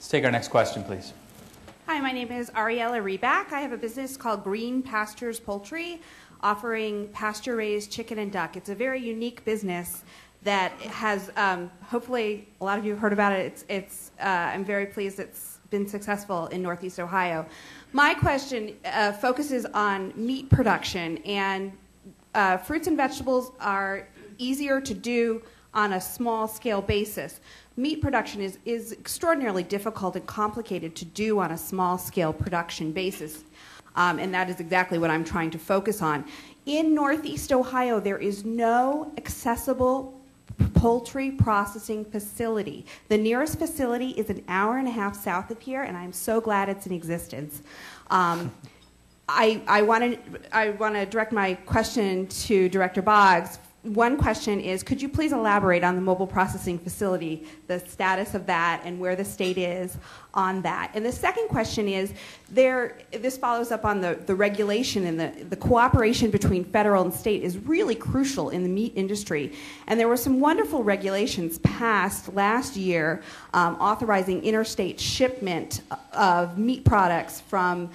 Let's take our next question, please. Hi, my name is Ariella Reback. I have a business called Green Pastures Poultry, offering pasture-raised chicken and duck. It's a very unique business that has, hopefully, a lot of you have heard about it. I'm very pleased it's been successful in Northeast Ohio. My question focuses on meat production, and fruits and vegetables are easier to do on a small-scale basis. Meat production is extraordinarily difficult and complicated to do on a small-scale production basis, and that is exactly what I'm trying to focus on. In Northeast Ohio, there is no accessible poultry processing facility. The nearest facility is an hour and a half south of here, and I'm so glad it's in existence. I want to direct my question to Director Boggs. One question is, could you please elaborate on the mobile processing facility, the status of that, and where the state is on that? And the second question is, this follows up on the regulation, and the cooperation between federal and state is really crucial in the meat industry. And there were some wonderful regulations passed last year authorizing interstate shipment of meat products from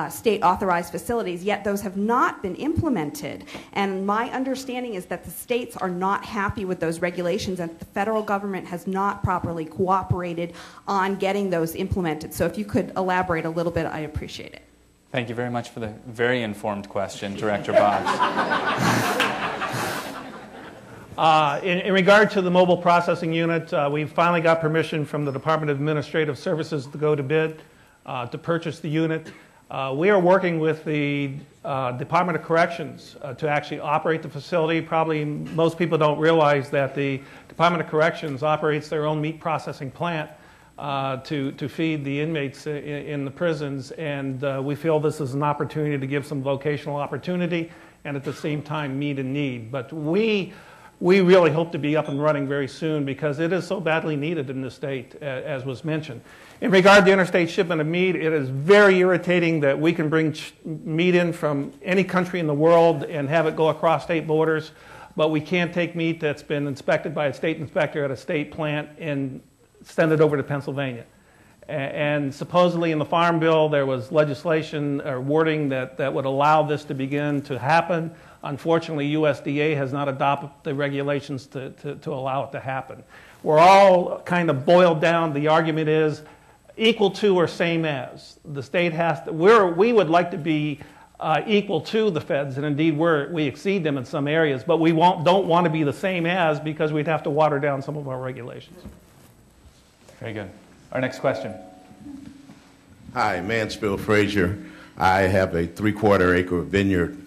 state-authorized facilities, yet those have not been implemented. And my understanding is that the states are not happy with those regulations, and the federal government has not properly cooperated on getting those implemented. So if you could elaborate a little bit, I appreciate it. Thank you very much for the very informed question, Director Boggs. In regard to the mobile processing unit, we finally got permission from the Department of Administrative Services to go to bid to purchase the unit. We are working with the Department of Corrections to actually operate the facility. Probably most people don't realize that the Department of Corrections operates their own meat processing plant to feed the inmates in the prisons, and we feel this is an opportunity to give some vocational opportunity and at the same time meet a need. But we really hope to be up and running very soon because it is so badly needed in the state, as was mentioned. In regard to interstate shipment of meat, it is very irritating that we can bring meat in from any country in the world and have it go across state borders, but we can't take meat that's been inspected by a state inspector at a state plant and send it over to Pennsylvania. And supposedly in the Farm Bill there was legislation or wording that would allow this to begin to happen. Unfortunately, USDA has not adopted the regulations to allow it to happen. We're all kind of boiled down. The argument is equal to or same as. The state has to, we would like to be equal to the feds, and indeed we exceed them in some areas, but we don't want to be the same as because we'd have to water down some of our regulations. Very good. Our next question. Hi, Mansfield Frazier. I have a 3/4 acre vineyard,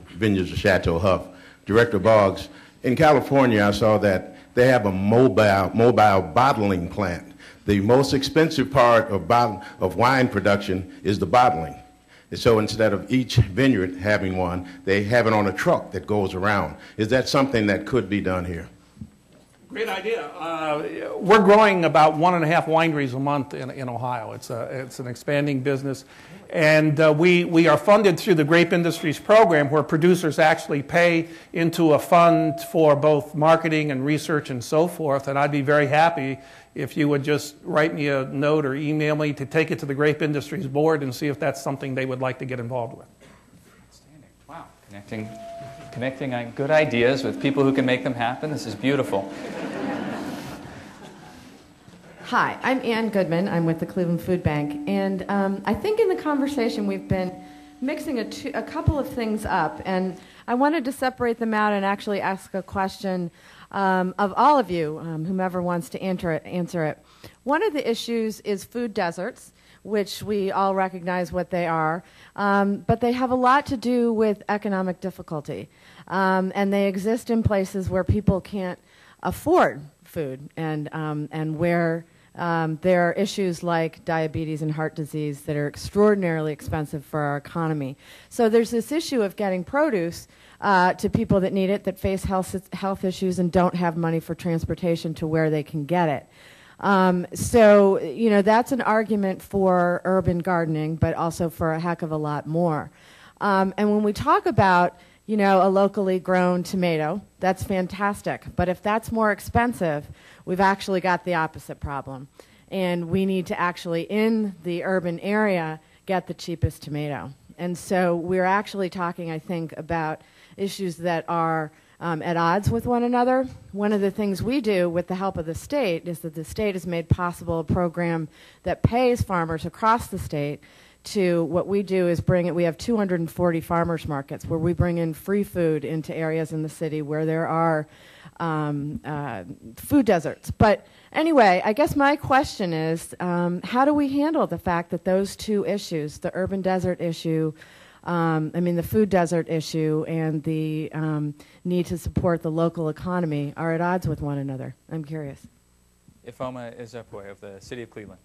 Vineyards of Chateau Huff. Director Boggs, in California I saw that they have a mobile bottling plant. The most expensive part of wine production is the bottling. And so instead of each vineyard having one, they have it on a truck that goes around. Is that something that could be done here? Great idea. We're growing about 1.5 wineries a month in Ohio. It's an expanding business. And we are funded through the Grape Industries program where producers actually pay into a fund for both marketing and research and so forth. And I'd be very happy if you would just write me a note or email me to take it to the Grape Industries board and see if that's something they would like to get involved with. Outstanding. Wow. Connecting good ideas with people who can make them happen. This is beautiful. Hi, I'm Ann Goodman. I'm with the Cleveland Food Bank. And I think in the conversation we've been mixing a couple of things up. And I wanted to separate them out and actually ask a question of all of you, whomever wants to answer it. One of the issues is food deserts, which we all recognize what they are, but they have a lot to do with economic difficulty. And they exist in places where people can't afford food and where there are issues like diabetes and heart disease that are extraordinarily expensive for our economy. So there's this issue of getting produce to people that need it, that face health issues and don't have money for transportation to where they can get it. So, you know, that's an argument for urban gardening, but also for a heck of a lot more. And when we talk about, you know, a locally grown tomato, that's fantastic. But if that's more expensive, we've actually got the opposite problem. and we need to actually, in the urban area, get the cheapest tomato. And so we're actually talking, I think, about issues that are at odds with one another. One of the things we do with the help of the state is that the state has made possible a program that pays farmers across the state to, what we do is bring it, we have 240 farmers markets where we bring in free food into areas in the city where there are food deserts. But anyway, I guess my question is, how do we handle the fact that those two issues, the urban desert issue, the food desert issue, and the need to support the local economy are at odds with one another? I'm curious. Ifeoma Ezekwe of the City of Cleveland.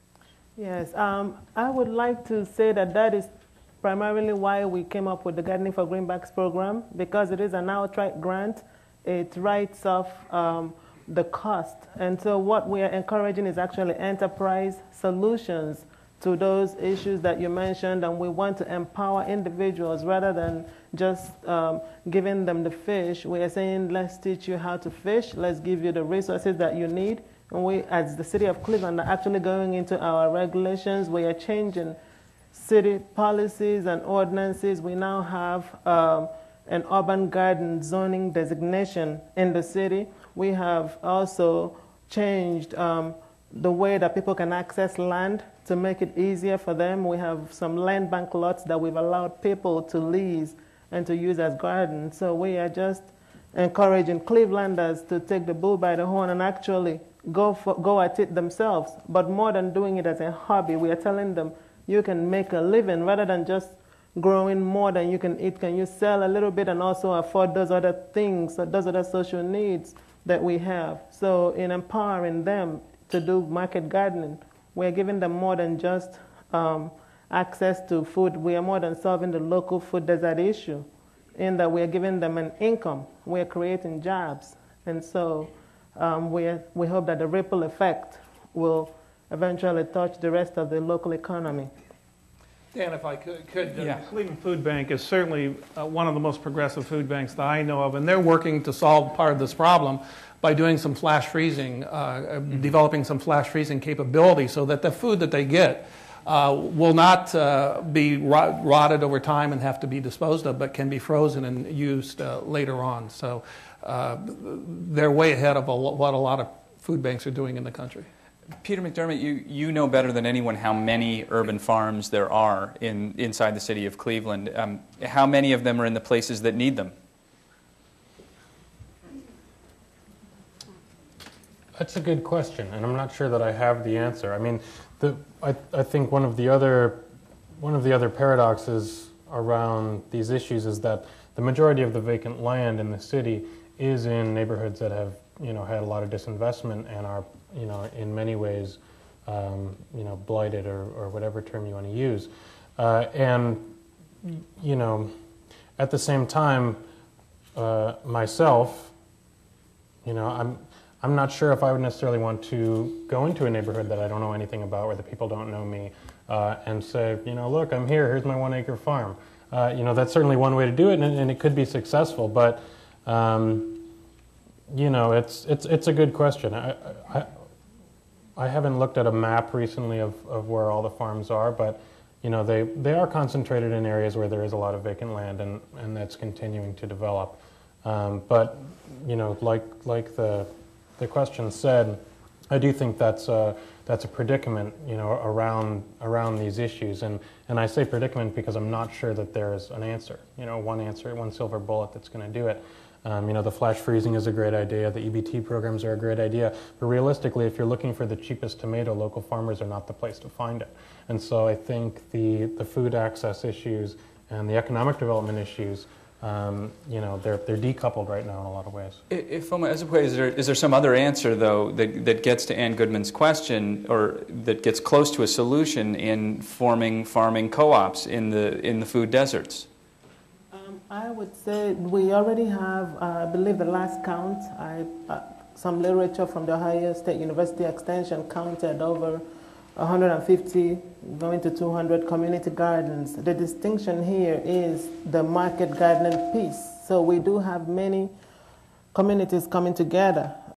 Yes, I would like to say that that is primarily why we came up with the Gardening for Greenbacks program, because it is an outright grant. It writes off the cost. And so what we are encouraging is actually enterprise solutions to those issues that you mentioned, and we want to empower individuals rather than just giving them the fish. We are saying, let's teach you how to fish, let's give you the resources that you need. And we, as the City of Cleveland, are actually going into our regulations. We are changing city policies and ordinances. We now have an urban garden zoning designation in the city. We have also changed the way that people can access land to make it easier for them. We have some land bank lots that we've allowed people to lease and to use as gardens. So we are just encouraging Clevelanders to take the bull by the horn and actually go at it themselves. But more than doing it as a hobby, we are telling them you can make a living rather than just growing more than you can eat. Can you sell a little bit and also afford those other things, those other social needs that we have? So in empowering them to do market gardening, we're giving them more than just access to food. We are more than solving the local food desert issue in that we are giving them an income. We are creating jobs. And so we hope that the ripple effect will eventually touch the rest of the local economy. Dan, if I could Yeah. the Cleveland Food Bank is certainly one of the most progressive food banks that I know of, and they're working to solve part of this problem by doing some flash freezing, developing some flash freezing capability so that the food that they get will not be rotted over time and have to be disposed of, but can be frozen and used later on. So they're way ahead of what a lot of food banks are doing in the country. Peter McDermott, you know better than anyone how many urban farms there are inside the city of Cleveland. How many of them are in the places that need them? That's a good question, and I'm not sure that I have the answer. I mean, I think one of the other paradoxes around these issues is that the majority of the vacant land in the city is in neighborhoods that have had a lot of disinvestment and are in many ways blighted or whatever term you want to use, and at the same time myself, I'm not sure if I would necessarily want to go into a neighborhood that I don't know anything about, where the people don't know me, and say, look, I'm here, here's my 1 acre farm. That's certainly one way to do it, and it could be successful, but it's a good question. I haven't looked at a map recently of where all the farms are, but they are concentrated in areas where there is a lot of vacant land, and that's continuing to develop. But like the question said, I do think that's a predicament, around these issues, and I say predicament because I'm not sure that there is an answer, one silver bullet that's going to do it. The flash freezing is a great idea. The EBT programs are a great idea. But realistically, if you're looking for the cheapest tomato, local farmers are not the place to find it. And so I think the food access issues and the economic development issues, they're decoupled right now in a lot of ways. Ifeoma Ezekwe, is there some other answer, though, that gets to Ann Goodman's question, or that gets close to a solution in forming farming co-ops in the food deserts? I would say we already have, I believe the last count, some literature from the Ohio State University Extension counted over 150 going to 200 community gardens. The distinction here is the market gardening piece. So we do have many communities coming together